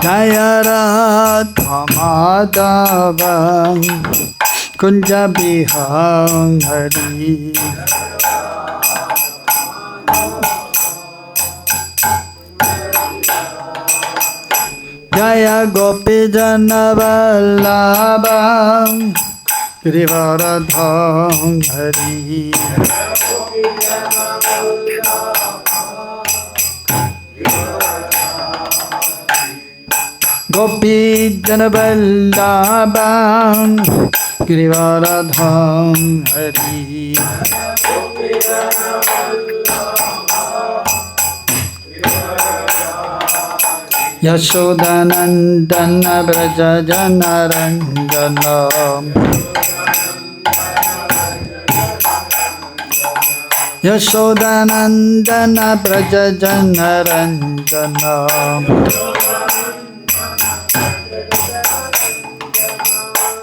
Jaya Radha Madhava Kunja Bihari Jaya Gopi Jana Vallabha Girivaradham Hari Gopi Jana Vallabha Girivaradham Hari Yashodanandana Braja Janaranjana Yashodanandana Braja Janaranjana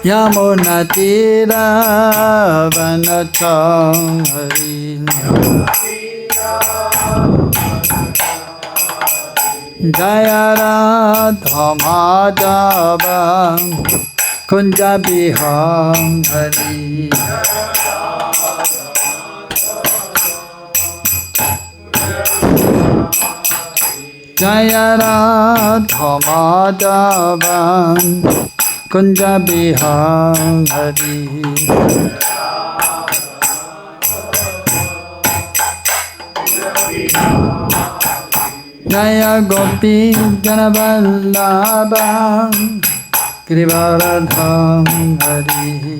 Yamuna Tira Vanachari Jaya Radha Madhava Kunja Bihari Jaya Radha Madhava Kunja Bihari Jaya Gopi Jana Vallabha Girivaradham Hari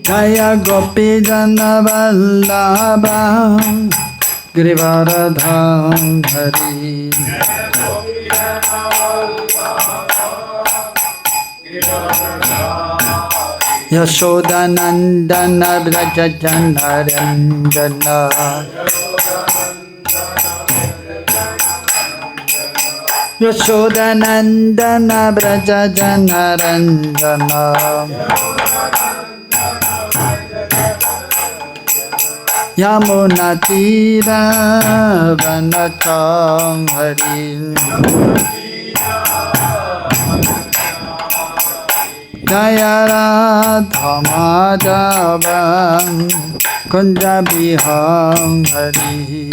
Jaya Gopi Jana Vallabha Girivaradham Hari Yashodanandana Braja Janaranjana Yashodanandana Braja Janaranjana Yamuna Tira Vanacham Hari Jaya Radha Madhava Kunja Bihari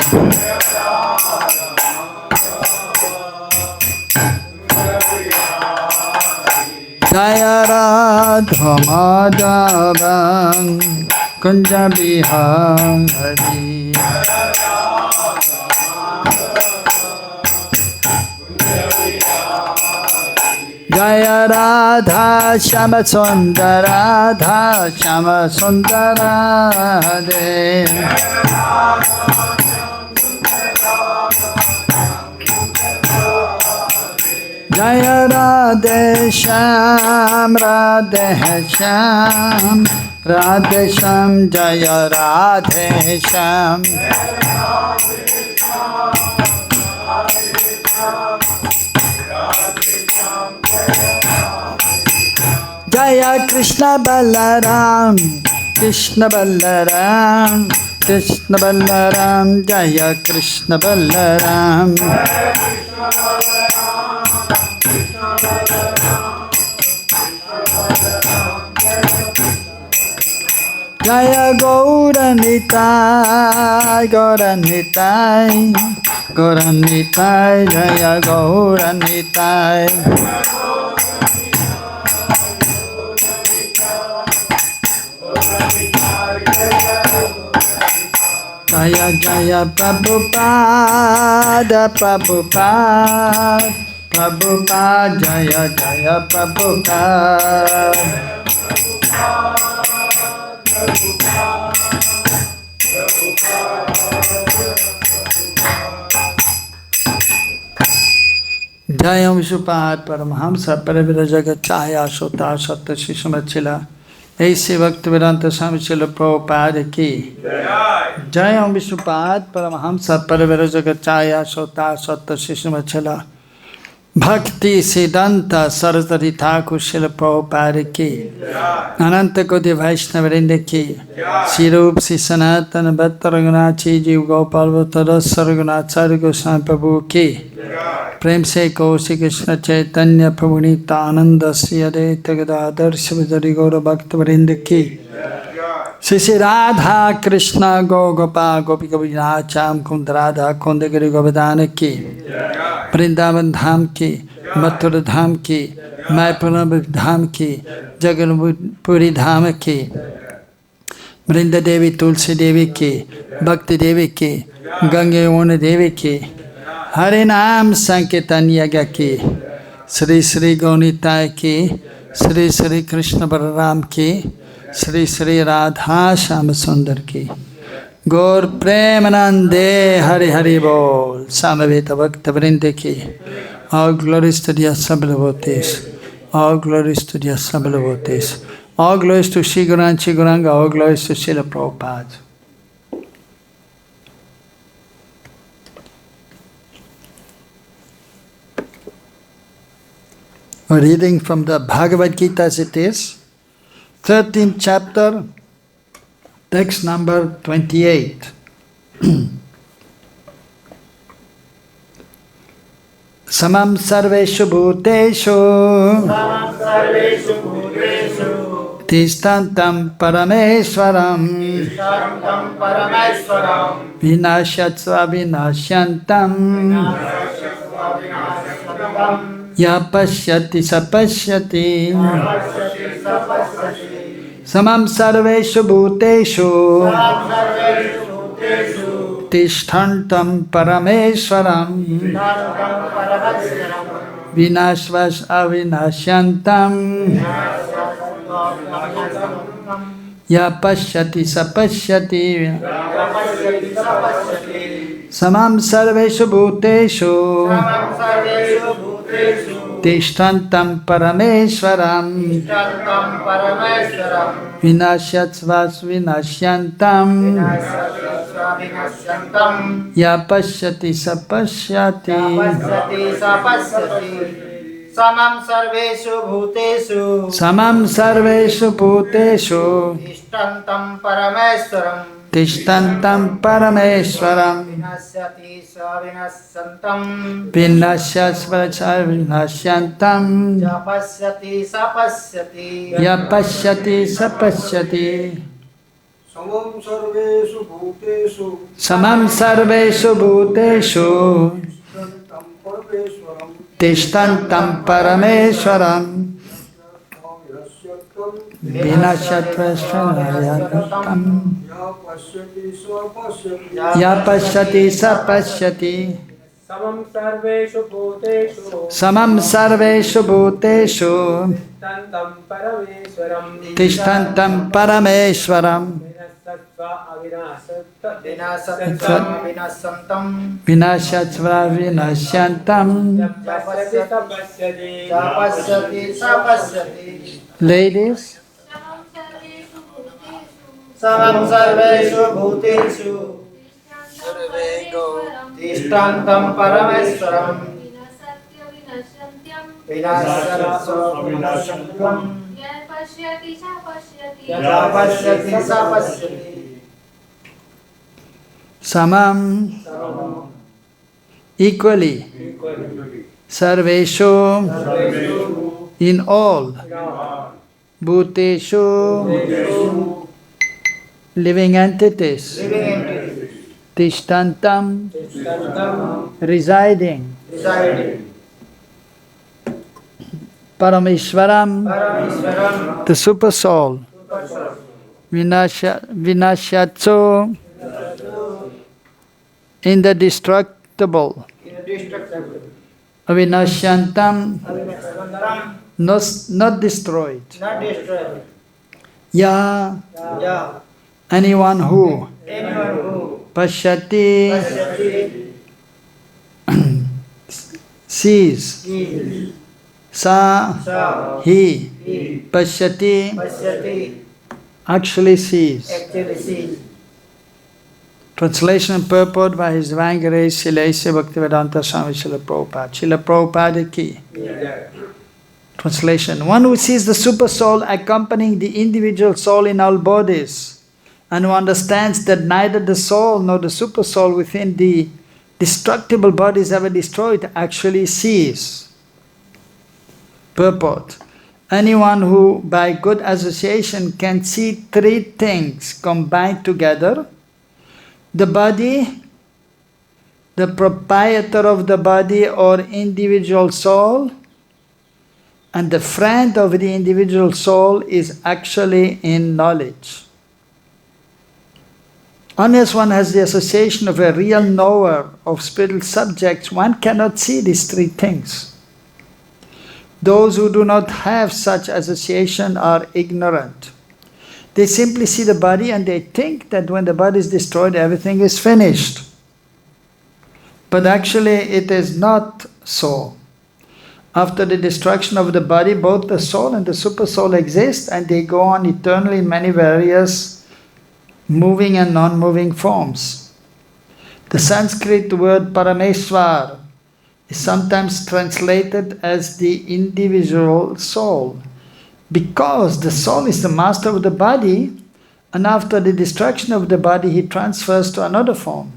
Jaya Radha Madhava Kunja Bihari Jaya Radha Shama Sundara Radha Shama Sundara Radhe Jaya Radhe Sham Radhe Sham Radhe Sham Jaya Radhe Sham Jaya Krishna Balaram Krishna Balaram Krishna Balaram Jaya Krishna Balaram Jaya Gauranitai Gauranitai Gauranitai Jaya Gauranitai Jaya Jaya Prabhupada Prabhupada Prabhupada Jaya Jaya Prabhupada Jaya Vishupad Paramahamsa Parivira Jagat Chaya Shota Satta Shishmachila Aise Bhaktivedanta Swami Srila Prabhupada ki Jaya Vishupad Paramahamsa Parivira Jagat Chaya Shota Satta Shishmachila Bhakti Siddhanta Saraswati Thakur Srila Prabhupada ki, Ananta Koti Vaishnava Vrinda ki, Sirup Si Sanatana Bhatta Raghunath Ji Gopal Bhattara Sargunath Sari Goswami Prabhu ki, Prem Se Kosi Krishna Chaitanya Prabhu Nityananda Sri Advaita Gadadhar Srivadari Gaura Bhakta Vrinda ki, Sri Radha Krishna Go Gopal Gopika Vinacham Kund Radha Kundagiri Govardhana ki, Vrindavan Dham ki, Mathura Dham ki, Mayapur Dham ki, Jagannath-puri Dham ki, Vrinda Devi Tulsi Devi ki, Bhakti Devi ki, Ganga Yamuna Devi ki, Harinam Sankirtan Yaga ki, Sri Sri Gaunitai ki, Sri Sri Krishna Balaram ki, Sri Sri Radha Shyama Sundar ki, Gaur Premanande Hari Hari Bol, Samaveta Bhakta Vrinda ki, all glories to the assembled devotees, all glories to the assembled devotees, all glories to Shri Guru and Shri Gauranga, all glories to Srila Prabhupada. A reading from the Bhagavad-Gita as it is, 13th chapter, text number 28. Samam sarveshu bhuteshu tishtantam parameshwaram vinasyatsva vinashyantam yapashyati sapashyati samam sarveshu bhuteshu tishtantam parameshwaram vinashvas avinashyantam yapashyati sapashyati samam sarveshu bhuteshu tishtantam parameshwaram vinasyatsvas vinashyantam yapashyati sapashyati samam sarveshu bhuteshu tishtantam parameshwaram vinasyati savinasyantam yapashyati sapashyati samam sarveshu bhuteshu tishtantam parameshwaram vinasyatvasvinayatam yapashyati sapashyati samam sarveshu bhuteshu tishtantam parameshwaram vinasyatsva vinashyantam. Ladies, samam sarveshu bhuteshu tishtantam parameshwaram vinasyatsva yapashyati sapashyati samam equally sarveshu in all bhuteshu living entities tishtantam residing parameshwaram the super soul vinasyatso indestructible avinashyantam not destroyed. Ya anyone who pashyati sees sa he pashyati actually sees Translation and purport by His Divine Grace Srila Bhaktivedanta Swami Srila Prabhupada. Srila Prabhupada ki. Translation. One who sees the super soul accompanying the individual soul in all bodies and who understands that neither the soul nor the super soul within the destructible body is ever destroyed actually sees. Purport. Anyone who by good association can see three things combined together: the body, the proprietor of the body or individual soul, and the friend of the individual soul, is actually in knowledge. Unless one has the association of a real knower of spiritual subjects, one cannot see these three things. Those who do not have such association are ignorant. They simply see the body and they think that when the body is destroyed, everything is finished. But actually it is not so. After the destruction of the body, both the soul and the super soul exist, and they go on eternally in many various moving and non-moving forms. The Sanskrit word Parameshwar is sometimes translated as the individual soul, because the soul is the master of the body, and after the destruction of the body he transfers to another form.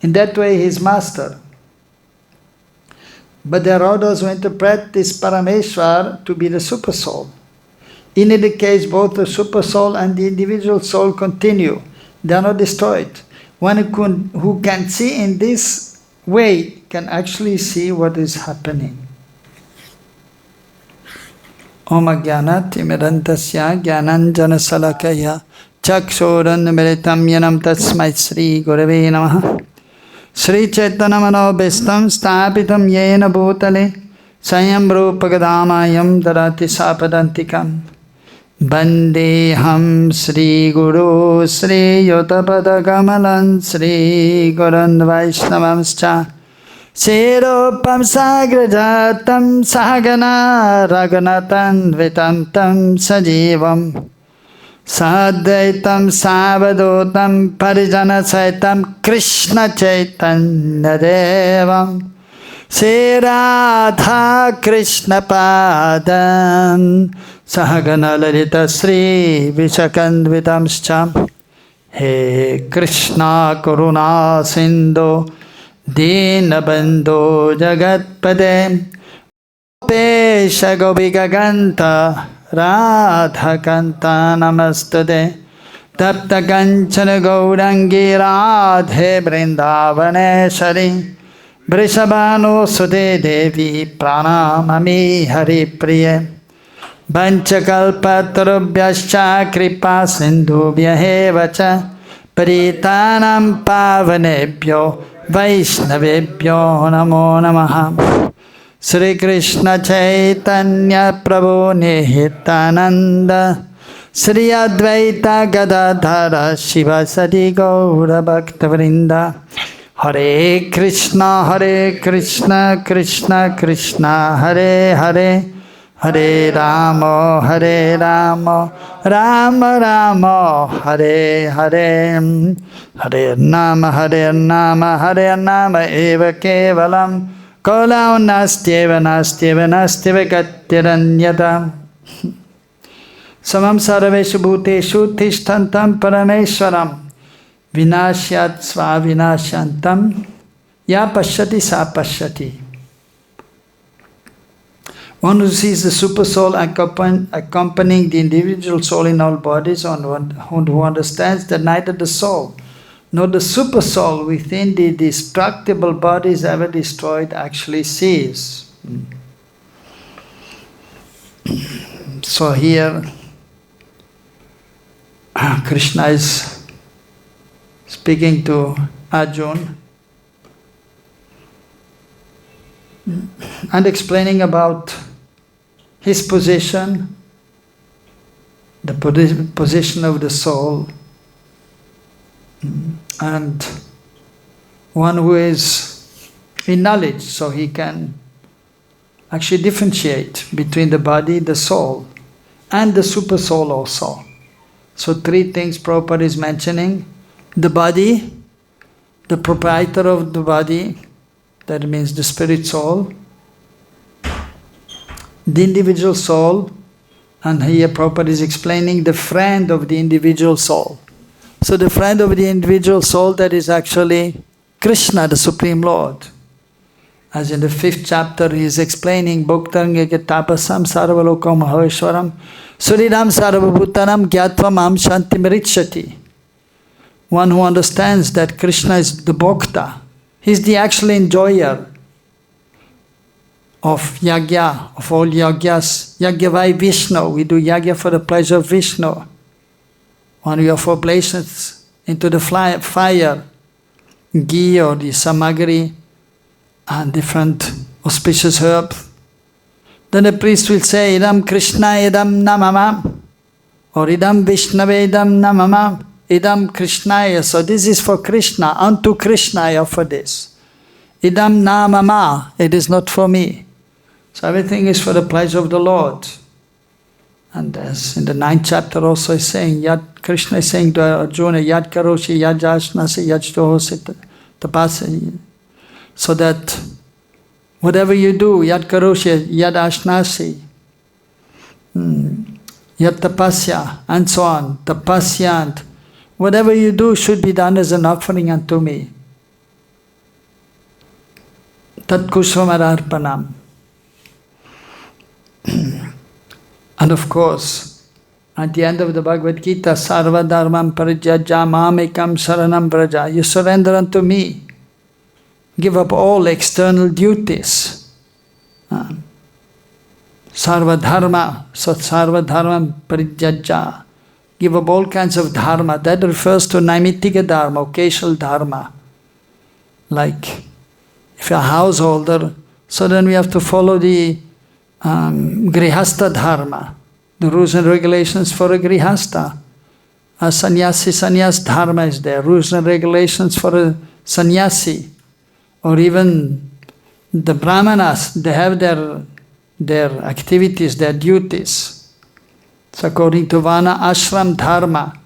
In that way he is master. But there are others who interpret this Parameshwar to be the super soul. In either case, both the super soul and the individual soul continue. They are not destroyed. One who can see in this way can actually see what is happening. Om Ajnanat Timirantasya Jnananjana Salakaya Chakshurunmilitam Yanam Tasmai Sri Gurave Namaha Sri Chaitanya Manobhistam Sthapitam Yena Bhutale Sayam Rupagadamayam Darati Sapadantikam Bandeham Sri Guru Sri Yotapadagamalan Sri Gurun Vaishnavamscha Sirupam Sagrajatam Sahagana Raghunatan Vitantam Sajivam Sadvaitam Savadotam Parijana Saitam Krishna Chaitanya Devam Sri Radha Krishna Padam Sahagana Lalita Sri Vishakandvitamscha He Krishna Karuna Sindhu Dinabandhu Jagatpade Pesha Gopika Ganta Radha Kanta Namastude Tapta Kanchana Gaurangi Radhe Vrindavaneshari Vrishabhanu Sude Devi Pranamami Hari Priye Vanchakalpatarubhyascha Kripa Sindhubhyahevacha Paritanam Pavanebhyo Vaishnavebhyo Namo Namaha Sri Krishna Chaitanya Prabhu Nihitananda Sri Advaita Gadadhara Shiva Sadi Gaura Bhakta Vrinda Hare Krishna Krishna Krishna Hare Hare Hare Rama Rama Rama Hare Hare Hare Nama Eva Kevalam Kolau Nastyeva Gatyaranyata Samam Sarveshu Bhuteshu Tishtantam Parameshwaram Vinashyat Svavinashyantam Ya Pashyati Sa Pashyati. One who sees the super soul accompanying the individual soul in all bodies, and who understands that neither the soul nor the super soul within the destructible body is ever destroyed, actually sees. So here Krishna is speaking to Arjuna and explaining about his position, the position of the soul, and one who is in knowledge, so he can actually differentiate between the body, the soul, and the super soul also. So three things Prabhupada is mentioning: the body, the proprietor of the body, that means the spirit soul, the individual soul, and here Prabhupada is explaining the friend of the individual soul. So the friend of the individual soul, that is actually Krishna, the Supreme Lord. As in the 5th chapter, he is explaining Bhuktarangekatapasam sarvalokam maheshwaram suridam sarvabhutanam gyatvam am shanti mritshati. One who understands that Krishna is the Bhokta, he is the actual enjoyer of yagya, of all yagyas. Yagyavai Vishnu, we do yagya for the pleasure of Vishnu. When we offer oblations into the fire, ghee or the samagri, and different auspicious herbs, then the priest will say, Idam Krishna idam namamam, or Idam Vishnave idam namamam, Idam Krishnaya. So this is for Krishna, unto Krishna I offer this. Idam namama, it is not for me. So everything is for the pleasure of the Lord. And as in the 9th chapter also is saying, Krishna is saying to Arjuna, Yad karoshi, yad jashnasi, yad shtohosi tapasi. So that whatever you do, Yad karoshi, Yad ashnasi, Yad tapasya, and so on, tapasya, and whatever you do should be done as an offering unto me. Tat kusumararpanam. And of course, at the end of the Bhagavad-Gita, sarva dharmam parijyajya mamekam saranam vraja. You surrender unto me. Give up all external duties. Sarva dharma, so sarva dharmam parijyajya. Give up all kinds of dharma. That refers to naimittika dharma, occasional dharma. Like, if you're a householder, so then we have to follow the grihastha dharma, the rules and regulations for a grihastha. A sannyas dharma is there, rules and regulations for a sannyasi. Or even the brahmanas, they have their activities, their duties. So according to Vana, ashram dharma.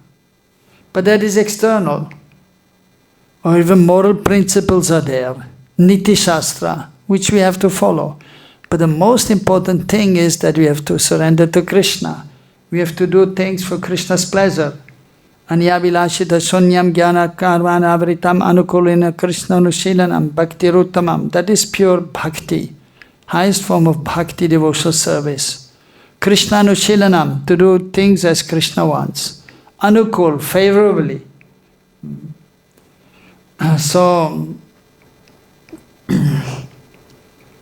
But that is external. Or even moral principles are there. Niti shastra, which we have to follow. But the most important thing is that we have to surrender to Krishna. We have to do things for Krishna's pleasure. Anyavilashita shunyam jnana karvana avritam anukulina Krishna nushilanam bhakti-ruttamam. That is pure bhakti, highest form of bhakti devotional service. Krishna nushilanam, to do things as Krishna wants. Anukul, favorably.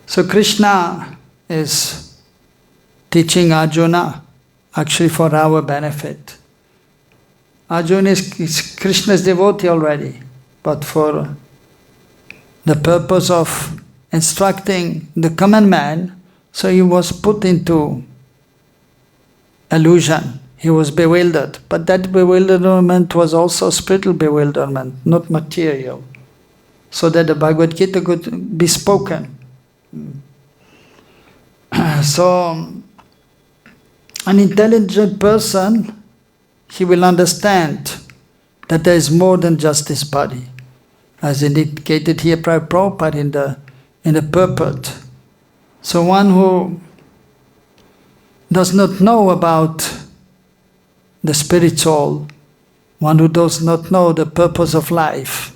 So Krishna is teaching Arjuna actually for our benefit. Arjuna is Krishna's devotee already, but for the purpose of instructing the common man, so he was put into illusion. He was bewildered, but that bewilderment was also spiritual bewilderment, not material, so that the Bhagavad-Gita could be spoken. So, an intelligent person, he will understand that there is more than just this body, as indicated here by Prabhupada in the Purport. So one who does not know about the spirit soul, one who does not know the purpose of life,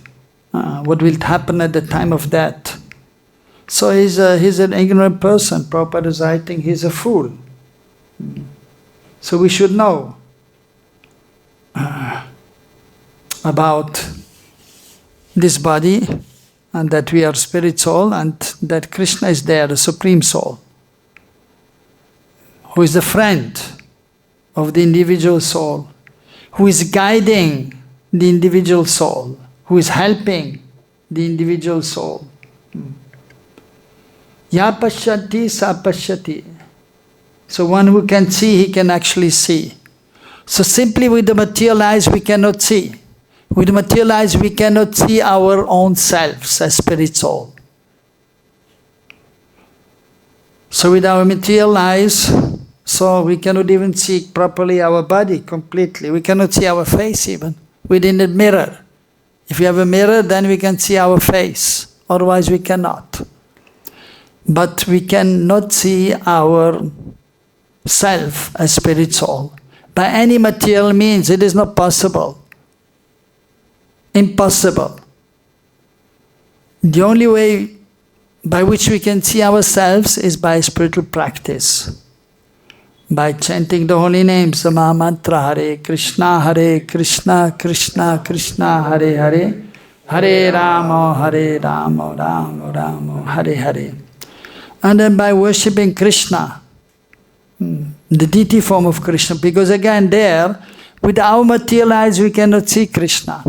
what will happen at the time of death. So he's an ignorant person. Prabhupada is writing, he's a fool. So we should know about this body, and that we are spirit soul, and that Krishna is there, the Supreme Soul, who is the friend of the individual soul, who is guiding the individual soul, who is helping the individual soul. Ya pashyati sa pashyati. So one who can see, he can actually see. So simply with the material eyes we cannot see. With the material eyes we cannot see our own selves as spirit soul. So with our material eyes, so we cannot even see properly our body completely. We cannot see our face even within the mirror. If we have a mirror, then we can see our face. Otherwise we cannot. But we cannot see our self as spirit soul. By any material means, it is not possible. Impossible. The only way by which we can see ourselves is by spiritual practice. By chanting the holy names, the Maha Mantra, Hare Krishna, Krishna Krishna, Hare Hare, Hare Rama, Rama Rama, Hare Hare. And then by worshipping Krishna, the deity form of Krishna, because again there, with our material eyes we cannot see Krishna.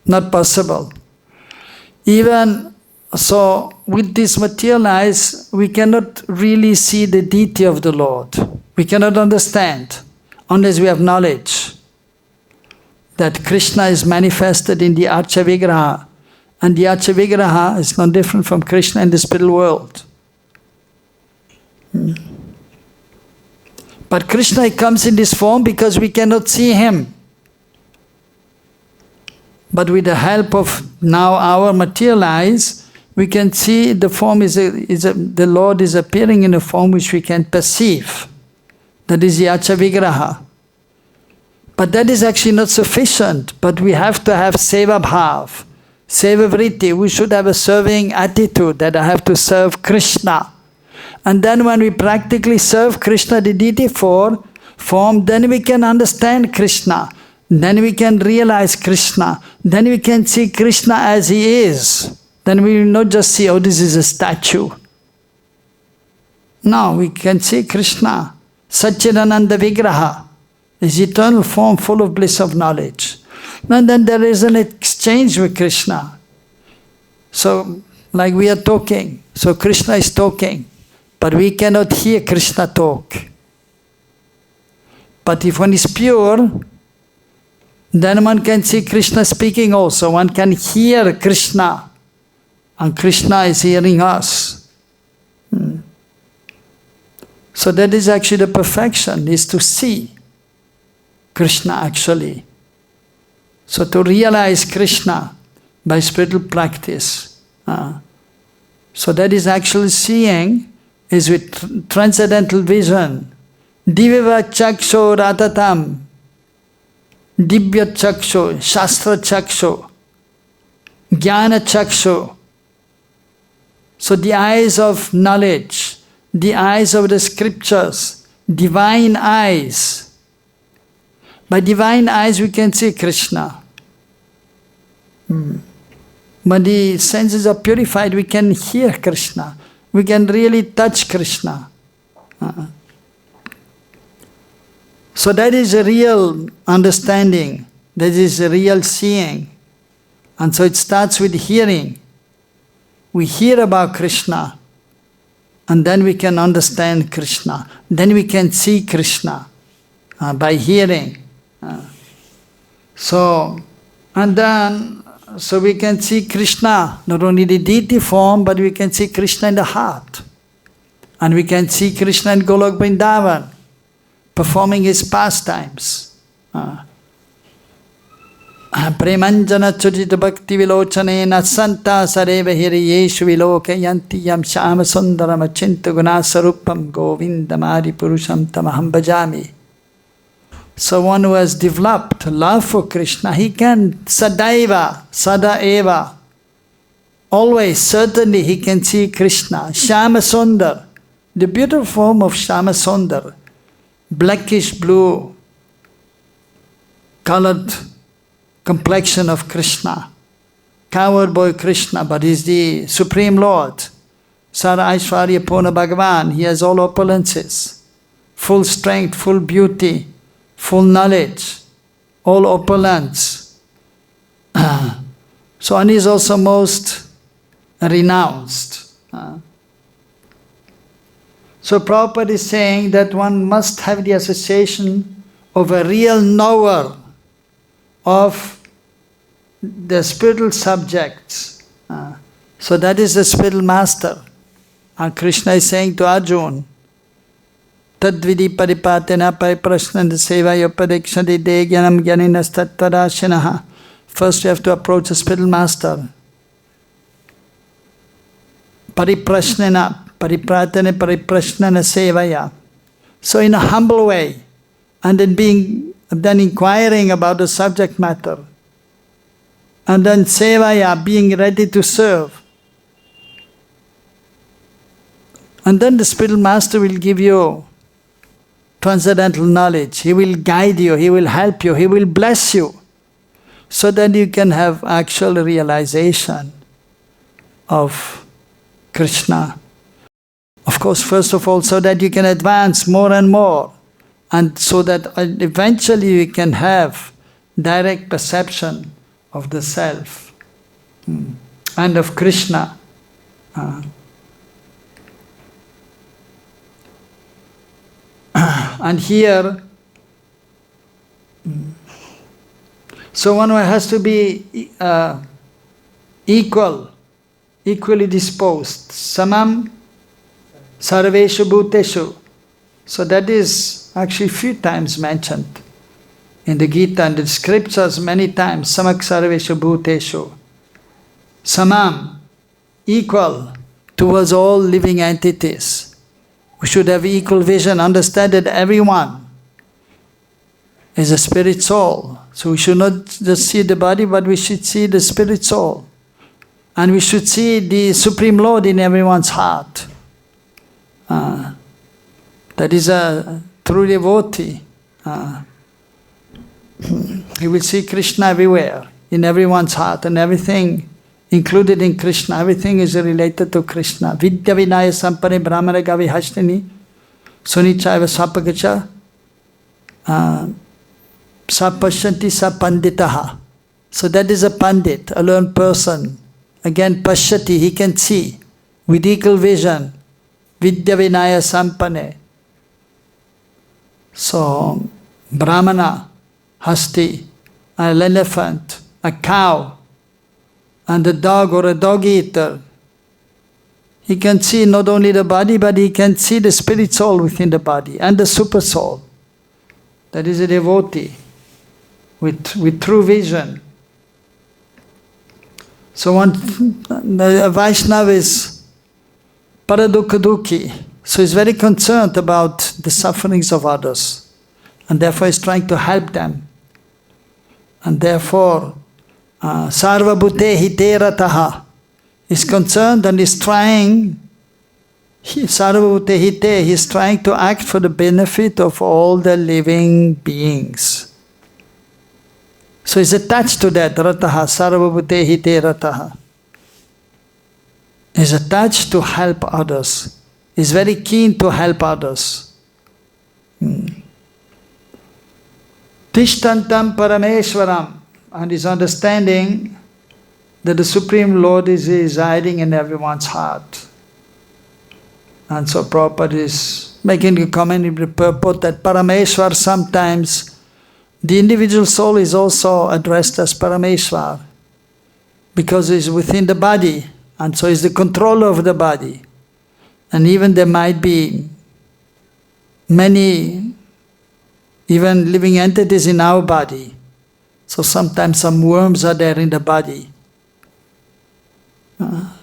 Not possible. Even so, with these material eyes, we cannot really see the deity of the Lord. We cannot understand, unless we have knowledge that Krishna is manifested in the Archa Vigraha, and the Archa Vigraha is not different from Krishna in the spiritual world. But Krishna comes in this form because we cannot see him. But with the help of now our material eyes, we can see the form the Lord is appearing in a form which we can perceive. That is the Archa Vigraha. But that is actually not sufficient. But we have to have seva bhav, seva vritti. We should have a serving attitude that I have to serve Krishna. And then when we practically serve Krishna, the deity form, then we can understand Krishna. Then we can realize Krishna. Then we can see Krishna as he is. Then we will not just see, oh, this is a statue. No, we can see Krishna. Satchidananda Vigraha is eternal form full of bliss of knowledge. And then there is an exchange with Krishna. So, like we are talking, so Krishna is talking, but we cannot hear Krishna talk. But if one is pure, then one can see Krishna speaking also. One can hear Krishna. And Krishna is hearing us. So that is actually the perfection, is to see Krishna actually. So to realize Krishna by spiritual practice. So that is actually seeing, is with transcendental vision. Diviva chaksho ratatam. Dibya chaksho, shastra chaksho, jnana chaksho. So the eyes of knowledge, the eyes of the scriptures, divine eyes. By divine eyes we can see Krishna. When the senses are purified, we can hear Krishna. We can really touch Krishna. So that is a real understanding. That is a real seeing. And so it starts with hearing. We hear about Krishna, and then we can understand Krishna. Then we can see Krishna by hearing. So we can see Krishna, not only the deity form, but we can see Krishna in the heart. And we can see Krishna in Golok Vrindavan, performing his pastimes. Premanjana chudita bhakti vilochanena santa sareva hiriyeshu vilokayanti yam shama sundaram achinta gunasarupam govindamari purusham tamaham bhajami. So one who has developed love for Krishna, he can sadaiva, sadaeva, always, certainly he can see Krishna. Shama sundar, the beautiful form of Shama sundar, blackish blue colored complexion of Krishna. Coward boy Krishna, but he's the Supreme Lord. Sara Aishwarya Purna Bhagavan, he has all opulences, full strength, full beauty, full knowledge, all opulence. So, and he is also most renounced. So Prabhupada is saying that one must have the association of a real knower of the spiritual subjects. So that is the spiritual master. And Krishna is saying to Arjuna, Tadvidi paripatena pariprasnanda sevaya padekshadi de gyanam gyaninas tattarashinaha First you have to approach a spiritual master. Pariprasnena, paripratana pariprasnana sevaya. So in a humble way, and then inquiring about the subject matter, and then sevaya, being ready to serve. And then the spiritual master will give you transcendental knowledge. He will guide you, he will help you, he will bless you, so that you can have actual realization of Krishna. Of course, first of all, so that you can advance more and more, and so that eventually you can have direct perception of the self and of Krishna. And here, so one has to be equally disposed. Samam sarveshu bhuteshu. So that is actually few times mentioned in the Gita and the scriptures many times. Samak sarveshu bhuteshu. Samam, equal towards all living entities. We should have equal vision, understand that everyone is a spirit soul. So we should not just see the body, but we should see the spirit soul. And we should see the Supreme Lord in everyone's heart. That is a true devotee. He will see Krishna everywhere, in everyone's heart, and everything included in Krishna, everything is related to Krishna. Vidya vinaya sampane brahmana gavi hashtini sunichaiva sapagacha sapashyanti sapanditaha. So that is a pandit, a learned person. Again, pashyati, he can see with equal vision. Vidya vinaya sampane. So, brahmana, hasti, an elephant, a cow, and a dog or a dog eater, he can see not only the body, but he can see the spirit soul within the body and the super soul. That is a devotee with true vision. So a Vaishnava is paradukha-dukhi, so he's very concerned about the sufferings of others, and therefore he's trying to help them. And therefore, sarva-bhute hite rataha is concerned and is trying, sarva-bhute hite, he is trying to act for the benefit of all the living beings. So he's attached to that, rataha, sarva-bhute hite rataha. He's attached to help others. He's very keen to help others. Tishtantam parameshwaram. And his understanding that the Supreme Lord is residing in everyone's heart. And so Prabhupada is making a comment in the purport that Parameshwar, sometimes the individual soul is also addressed as Parameshwar, because he's within the body, and so he's the controller of the body. And even there might be many even living entities in our body. So sometimes some worms are there in the body.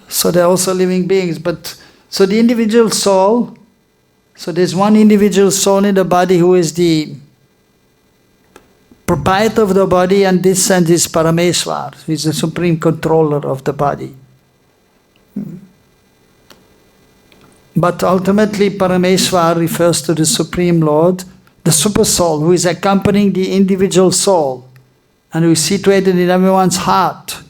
So they're also living beings. But so the individual soul, so there's one individual soul in the body who is the proprietor of the body, and this sense is Parameshwar. He's the supreme controller of the body. But ultimately Parameshwar refers to the Supreme Lord, the Super Soul, who is accompanying the individual soul, and who is situated in everyone's heart.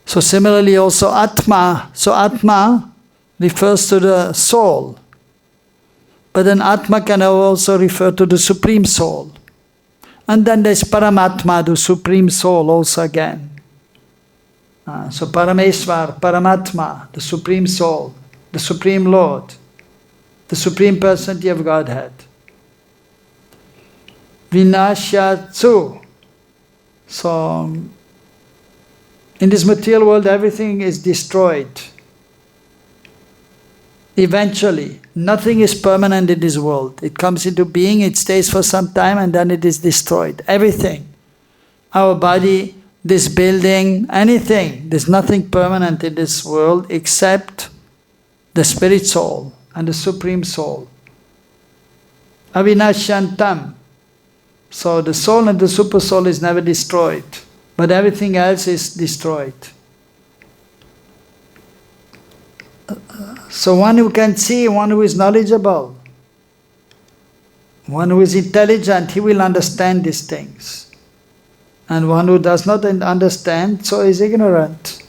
So similarly also Atma. So Atma refers to the soul. But then Atma can also refer to the Supreme Soul. And then there's Paramatma, the Supreme Soul also again. So Parameshwar, Paramatma, the Supreme Soul, the Supreme Lord, the Supreme Personality of Godhead. Vinashyatsu. So, in this material world, everything is destroyed. Eventually, nothing is permanent in this world. It comes into being, it stays for some time, and then it is destroyed. Everything. our body, this building, anything. There's nothing permanent in this world except the spirit soul and the supreme soul. Avinashyantam. So the soul and the super soul is never destroyed, but everything else is destroyed. So one who can see, one who is knowledgeable, one who is intelligent, he will understand these things. And one who does not understand, so is ignorant.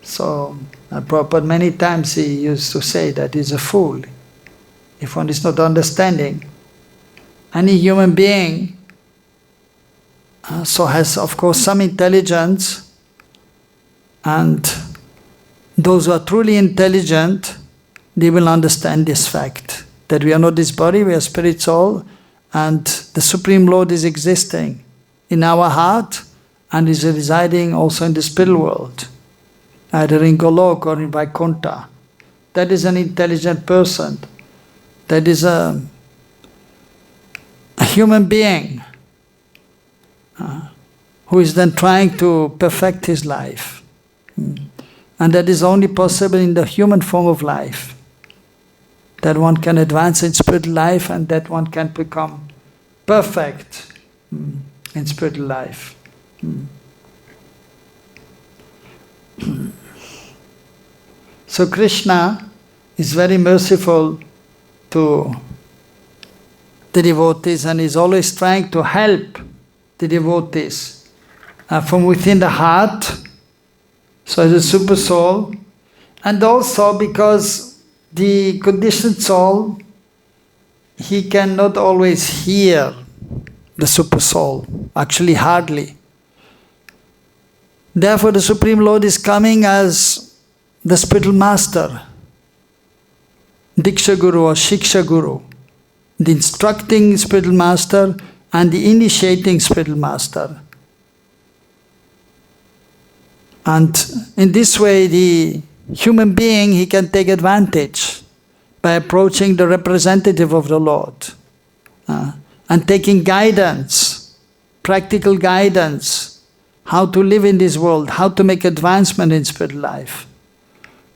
So Prabhupada many times he used to say that he's a fool if one is not understanding. Any human being so has of course some intelligence, and those who are truly intelligent, they will understand this fact that we are not this body, we are spirit soul, and the Supreme Lord is existing in our heart and is residing also in the spiritual world, either in Golok or in Vaikuntha. That is an intelligent person. That is a human being who is then trying to perfect his life. And that is only possible in the human form of life. That one can advance in spiritual life and that one can become perfect in spiritual life. So Krishna is very merciful to the devotees and is always trying to help the devotees from within the heart, so as a super soul, and also because the conditioned soul, he cannot always hear the super soul, actually hardly. Therefore the Supreme Lord is coming as the spiritual master, Diksha Guru or Shiksha Guru, the instructing spiritual master and the initiating spiritual master. And in this way the human being, he can take advantage by approaching the representative of the Lord and taking guidance, practical guidance, how to live in this world, how to make advancement in spiritual life.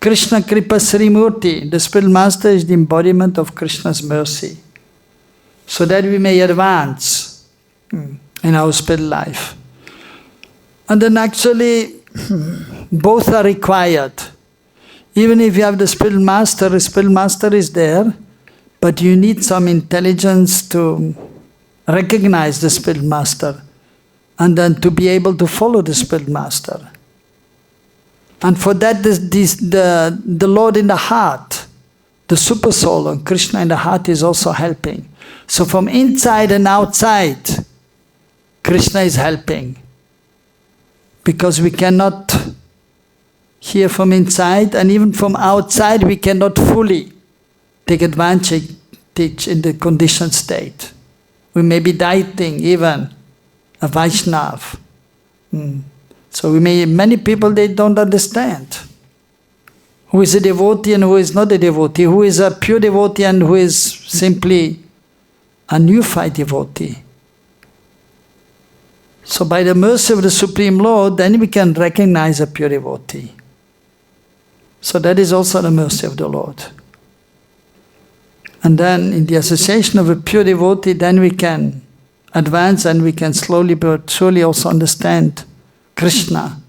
Krishna Kripa Srimurti, the spiritual master, is the embodiment of Krishna's mercy, so that we may advance in our spiritual life. And then actually both are required. Even if you have the spiritual master is there, but you need some intelligence to recognize the spiritual master and then to be able to follow the spiritual master. And for that the Lord in the heart, the super soul and Krishna in the heart is also helping. So from inside and outside, Krishna is helping. Because we cannot hear from inside, and even from outside we cannot fully take advantage in the conditioned state. We may be dieting even a Vaishnav. So many people, they don't understand who is a devotee and who is not a devotee, who is a pure devotee and who is simply a neophyte devotee. So by the mercy of the Supreme Lord, then we can recognize a pure devotee. So that is also the mercy of the Lord. And then in the association of a pure devotee, then we can advance and we can slowly but surely also understand Krishna.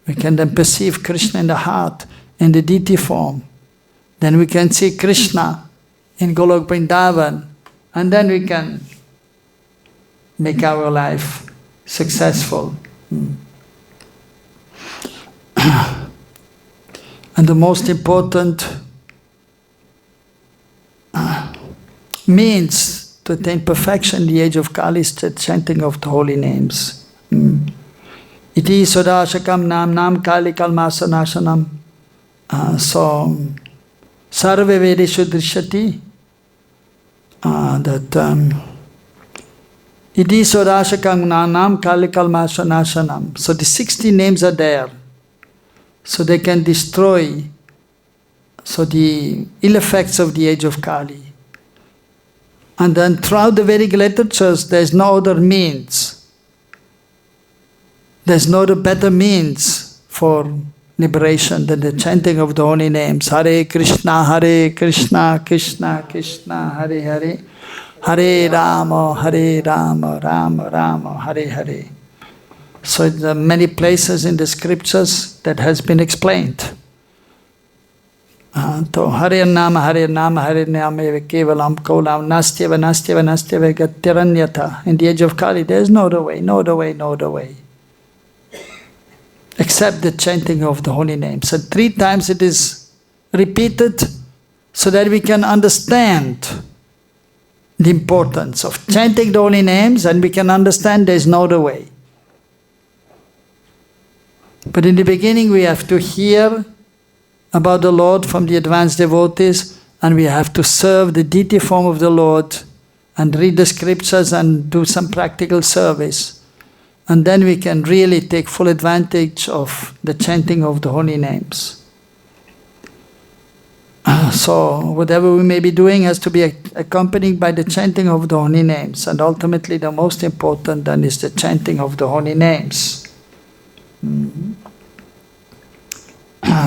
We can then perceive Krishna in the heart, in the deity form. Then we can see Krishna in Golok Vrindavan, and then we can make our life successful. And the most important means to attain perfection in the age of Kali is the chanting of the holy names. Iti sodashakam nam kali kalmasanasanam. So sarve vedeshu drishyati. Iti sodashakam nam kali kalmasanasanam. So the 60 names are there. So they can destroy the ill effects of the age of Kali. And then throughout the Vedic literatures, there is no other means. There is no other better means for liberation than the chanting of the holy names. Hare Krishna, Krishna Krishna, Hare Hare. Hare Rama, Rama Rama, Hare Hare. So there are many places in the scriptures that has been explained. So Hare Nama, Hare Nama, Hare Nama, Kevalam, Kolam, Nastyava, Nastyava, Nastyava, Gatiranyata. In the age of Kali, there is no other way, no other way, no other way. Except the chanting of the holy names. And 3 times it is repeated so that we can understand the importance of chanting the holy names, and we can understand there is no other way. But in the beginning we have to hear about the Lord from the advanced devotees, and we have to serve the deity form of the Lord and read the scriptures and do some practical service. And then we can really take full advantage of the chanting of the holy names. So whatever we may be doing has to be accompanied by the chanting of the holy names. And ultimately the most important then is the chanting of the holy names.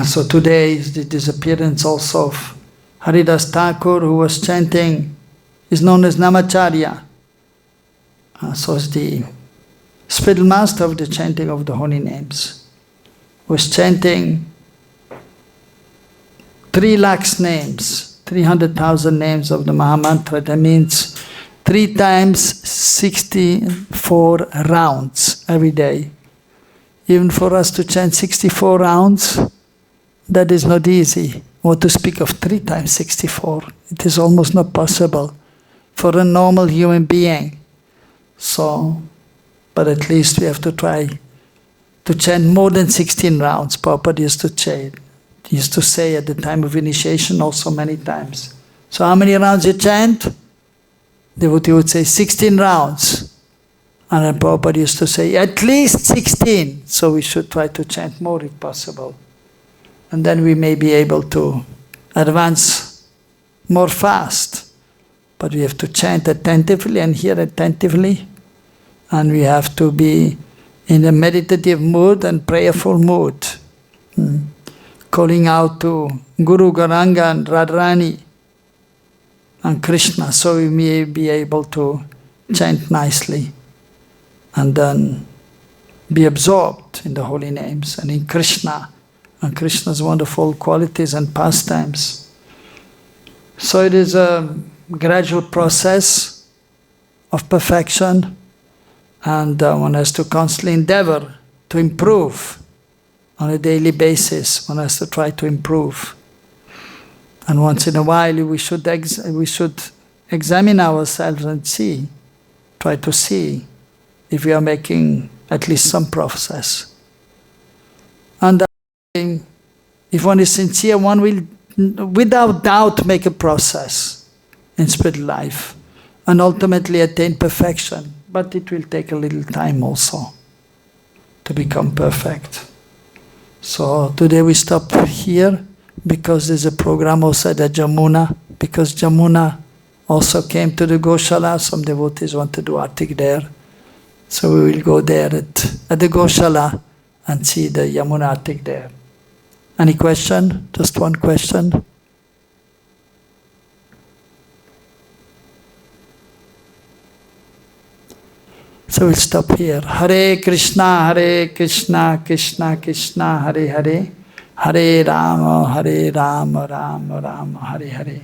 So today is the disappearance also of Haridas Thakur, who was chanting, is known as Namacharya. So is the spiritual master of the chanting of the holy names. Was chanting 3 lakhs names, 300,000 names of the Mahamantra. That means 3 times 64 rounds every day. Even for us to chant 64 rounds, that is not easy. What to speak of 3 times 64? It is almost not possible for a normal human being. So, but at least we have to try to chant more than 16 rounds. Prabhupada used to say at the time of initiation also many times. So how many rounds you chant? Devotee would say 16 rounds. And then Prabhupada used to say at least 16. So we should try to chant more if possible. And then we may be able to advance more fast. But we have to chant attentively and hear attentively. And we have to be in a meditative mood and prayerful mood. Calling out to Guru, Gauranga and Radharani and Krishna, so we may be able to chant nicely and then be absorbed in the holy names and in Krishna and Krishna's wonderful qualities and pastimes. So it is a gradual process of perfection, and one has to constantly endeavor to improve. On a daily basis, one has to try to improve. And once in a while we should examine ourselves and try to see if we are making at least some progress. And if one is sincere, one will without doubt make a process in spiritual life and ultimately attain perfection. But it will take a little time also to become perfect. So today we stop here because there's a program also at Jamuna, because Jamuna also came to the Goshala. Some devotees want to do Artik there. So we will go there at the Goshala and see the Yamuna Artik there. Any question? Just one question. So we'll stop here. Hare Krishna, Krishna Krishna, Hare Hare. Hare Rama, Rama Rama, Hare Hare.